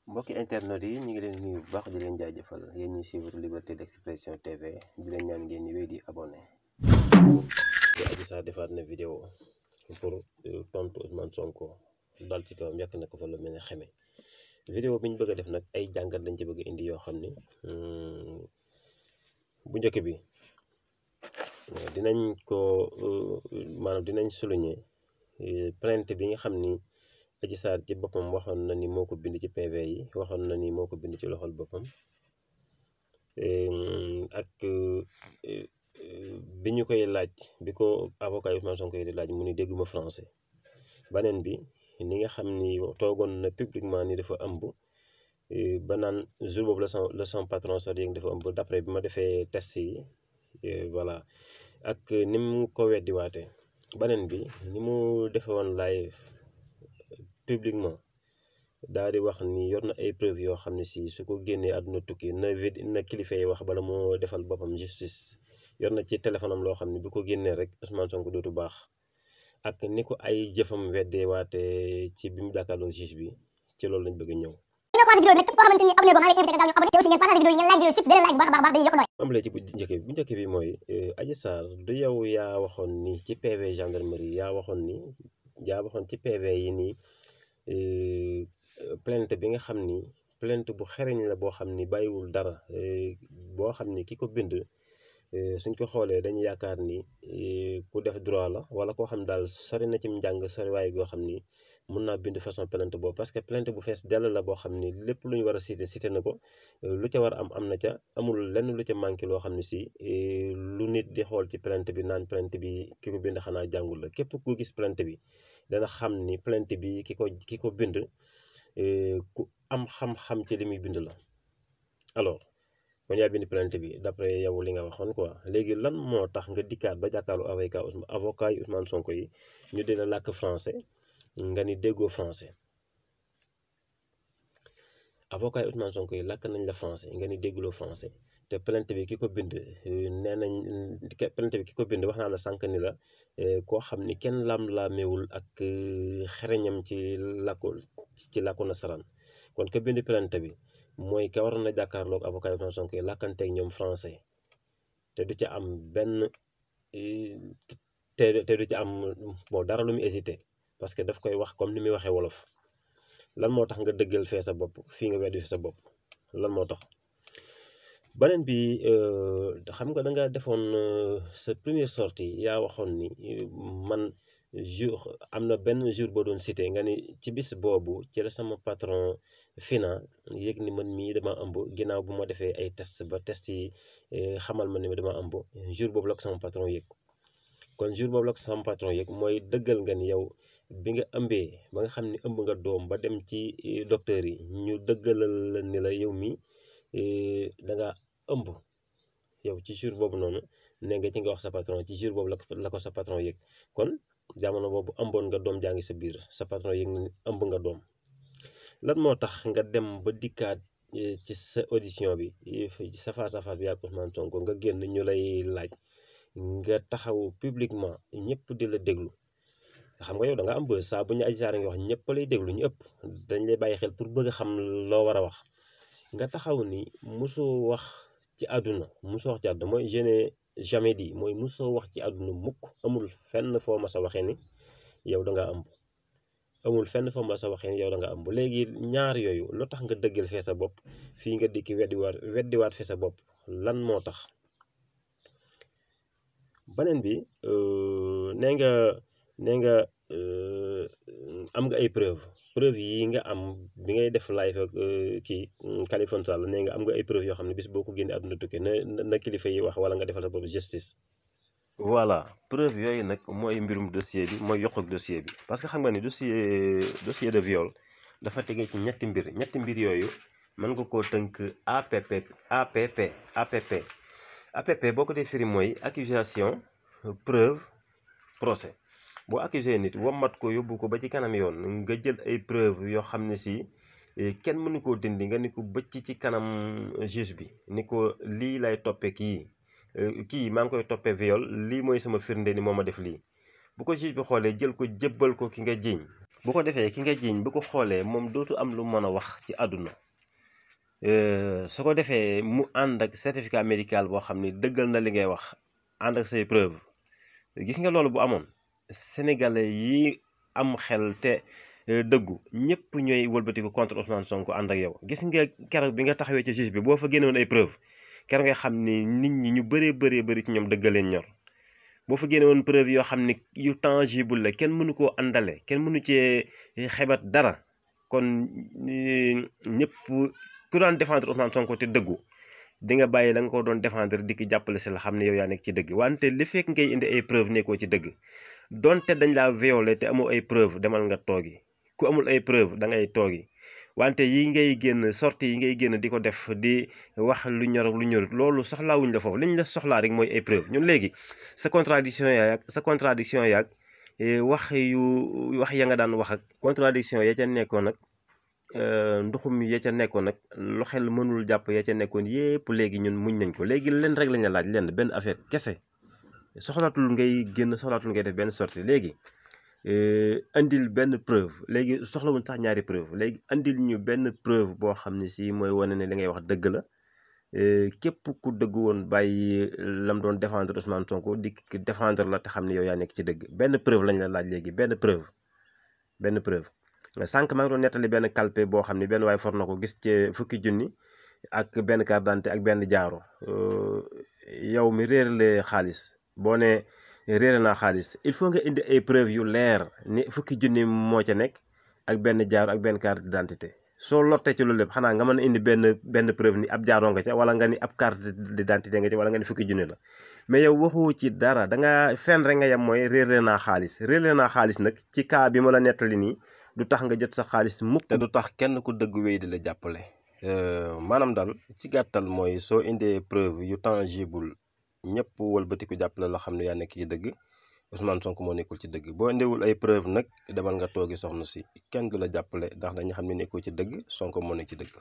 mbokki internet yi ñu ngi leen nuyu bu baax di leen jaajëfal yéen ñi suivre Liberté d'Expression TV di leen ñaan ngeen di wéy di abonné. te Adji Sarr defaat na vidéo pour tontu Ousmane Sonko dal ci kawam yàq na ko fa lu mel ne xeme. Vidéo bi ñu bëgg a def nag ay jàngat lañ ci bëgg indi yoo xam ni bu njëkk bi dinañ ko maanaam dinañ souligner plainte bi nga xam ni Adji Sarr ci boppam waxoon na ni moo ko bind ci PV yi waxoon na ni moo ko bind ci loxol boppam ak bi ñu koy laaj bi ko avocat Ousmane Sonko yi di laaj mu ni dégguma français. Beneen bi ni nga xam ni toogoon na publiquement ni dafa ëmb ba naan jour boobu la son patron soo yëg dafa ëmb d'après bi ma defee test yi voilà ak ni mu ko weddiwaatee. Beneen bi ni mu defee woon live publiquement daal di wax ni yor na ay preuves yoo xam ne si su ko génnee àdduna tukki na kilifa yi wax bala moo defal boppam justice. Yor na ci téléphone am loo xam ne bu ko génnee rek Ousmane Sonko dootu baax ak ni ko ay jëfam weddee waate ci bi mu jàkkaarloo juge bi ci loolu lañ bëgg a ñëw. amale ci bu njëkk bi mooy Adji Sarr du yow yaa waxoon ni ci PV gendarmerie yaa waxoon ci PV yi nii plainte bi nga xam ni plainte bu xereñ la boo xam ni bàyyiwul dara boo xam ni ki ko bind suñ ko xoolee dañu yaakaar ni ku def droit la wala koo xam daal sori na ci njàng soriwaay goo xam ni mun naa bind façon plainte boobu parce que plainte bu fees dell la boo xam ni lépp lu ñu war a cité na ko lu ca war am na ca amul lenn lu ca manqué loo xam ne si lu nit di xool ci plainte bi naan plainte bi ki ko bind xanaa jàngul la. Képp ku gis plainte bi dana xam ni plainte bi ki ko bind ku am xam-xam ci li muy bind la. Alors kon yaa bind plainte bi d'après yow li nga waxoon quoi léegi lan moo tax nga dikkaat ba jàkkaarloo avocat yi Ousmane Sonko yi ñu di la làkk français nga ni déggoo français. Avocat yi Ousmane Sonko yi làkk nañ la français nga ni dégguloo français te plainte bi ki ko bind nee nañ plainte bi ki ko bind wax naa la sànq ni la koo xam ni kenn lam-laamewul ak xereñam ci làkku nasaraan. Kon ka bind plainte bi mooy ka waroon na jàkkaarloog avocat yi Ousmane Sonko yi làkkanteeg ñoom français te du ca am benn te du ca am bon dara lu mu hésité parce que daf koy wax comme ni muy waxee wolof. Lan moo tax nga dëggal fee sa bopp fii nga weddi fi sa bopp lan moo tax. Beneen bi xam nga da nga defoon sa première sortie yaa waxoon ni man am na benn jour boo doon cité nga ni ci bis boobu ci la sama patron Fina yëg ni man mii dama ëmb ginnaaw bu ma defee ay test ba test yi xamal ma ni dama ëmb jour boobu la ko sama patron yëg. Kon jour boobu la ko sama patron yëg mooy dëggal nga ni yow bi nga ëmbee ba nga xam ni ëmb nga doom ba dem ci docteur yi ñu dëggalal la ni la yow mi da nga ëmb yow ci jour boobu noonu ne nga ci nga wax sa patron ci jour boobu la ko sa patron yëg. Kon jamono boobu ëmboon nga doom jaa ngi sa biir sa patron yëg ni ëmb nga doom. Lan moo tax nga dem ba dikkaat ci sa audition bi sa face à face bi ak Ousmane Sonko nga génn ñu lay laaj nga taxaw publiquement ñëpp di la déglu. xam nga yow da nga am bës saa bu ñu Adji Sarr nga wax ñëpp lay déglu ñu ëpp dañ lay bàyyi xel pour bëgg a xam loo war a wax nga taxaw ni mosoo wax ci àdduna mooy je n'ai jamais dit mooy mosoo wax ci àdduna mukk amul fenn foo ma sa waxee ni yow da nga ëmb amul fenn foo ma sa waxee ni yow da nga ëmb. Léegi ñaar yooyu lu tax nga dëggal fee sa bopp fii nga dikki weddiwaat fee sa bopp lan moo tax. Beneen bi nee nga am nga ay preuve yi nga am bi ngay def live ak kii Khalifa Sall nee nga am nga ay preuve yoo xam ne bis boo ko génnee àdduna tukki na kilifa yi wax wala nga defal sa bopp justice. Voilà preuve yooyu nag mooy mbirum dossier bi mooy yokkuk dossier bi parce que xam nga ni dossier de viol dafa tegee ci ñetti mbir yooyu mën nga koo tënk APP boo ko dee firi mooy accusation preuve procès. boo accusé nit wommat ko yóbbu ko ba ci kanam yoon nga jël ay preuve yoo xam ne si kenn mënu koo dindi nga ni ko bëcc ci kanam juge bi ni ko lii lay toppe kii maa ngi koy toppee viol lii mooy sama firnde ni moo ma def lii bu ko juge bi xoolee jël ko jébbal ko ki nga jiiñ bu ko defee ki nga jiiñ bu ko xoolee moom dootu am lu mën a wax ci àdduna su ko defee mu ànd ak certificat médical boo xam ni dëggal na li ngay wax ànd ak say preuve gis nga loolu bu amoon sénégalais yi am xel te dëggu ñëpp ñooy wëlbatiku contre Ousmane Sonko ànd ak yow. Gis nga keroog bi nga taxawee ci juge bi boo fa génnewoon ay preuve keroog nga xam ni nit ñi ñu bëree bëri ci ñoom dëggal leen ñor boo fa génnewoon preuve yoo xam ni yu tangible la kenn mënu koo àndale kenn mënu cee xebat dara kon ñëpp ku daan défendre Ousmane Sonko te dëggu di nga bàyyi la nga ko doon défendre di ki jàppale si la xam ne yow yaa nekk ci dëgg wante li fekk ngay indi ay preuve nekkoo ci dëgg donte dañ laa violé te amoo ay preuve demal nga toogi ku amul ay preuve da ngay toogi wante yi ngay génn sortie yi ngay génn di ko def di wax lu ñor lu ñorut loolu soxlaawuñ la foofu liñ la soxlaa rek mooy ay preuve ñun léegi sa contradiction yaag wax ya nga daan wax ak contradiction ya ca nekkoon nag nduxum ya ca nekkoon nag lu xel mënul jàpp ya ca nekkoon yépp léegi ñun muñ nañ ko léegi leen rek lañ la laaj lenn benn affaire kese soxlaatul ngay génn soxlaatul ngay def benn sortie léegi andil benn preuve léegi soxlawuñ sax ñaari preuve léegi andil ñu benn preuve boo xam ne si mooy wane ne li ngay wax dëgg la képp ku dëgg woon bàyyi lam doon défendre Ousmane Sonko di défendre la te xam ne yow yaa nekk ci dëgg benn preuve lañ la laaj léegi benn preuve sànq maa ngi doon nettali benn calpe boo xam ne benn waay for na ko gis ci fukki junni ak benn carte d'identité ak benn jaaro yow mi réerle xaalis boo ne réere naa xaalis il faut nga indi ay preuve yu leer ni fukki junni moo ca nekk ak benn jaaro ak benn carte d'identité soo lottee ci loolu lépp xanaa nga mën a indi benn preuve ni ab jaaroo nga ca wala nga ni ab carte d'identité nga ca wala nga ni fukki junni la mais yow waxu ci dara da nga fenn rek nga yem mooy réere naa xaalis nag ci cas bi ma la nettali nii du tax nga jot sa xaalis mukk te du tax kenn ku dëgg wéy di la jàppale maanaam daal ci gàttal mooy soo indee preuve yu tangible ñëpp wëlbatiku jàppale la xam ne yaa nekk ci dëgg Ousmane Sonko moo nekkul ci dëgg boo indiwul ay preuve nag demal nga toogi soxna si kenn du la jàppale ndax dañu xam ne nekkul ci dëgg Sonko moo nekk ci dëgg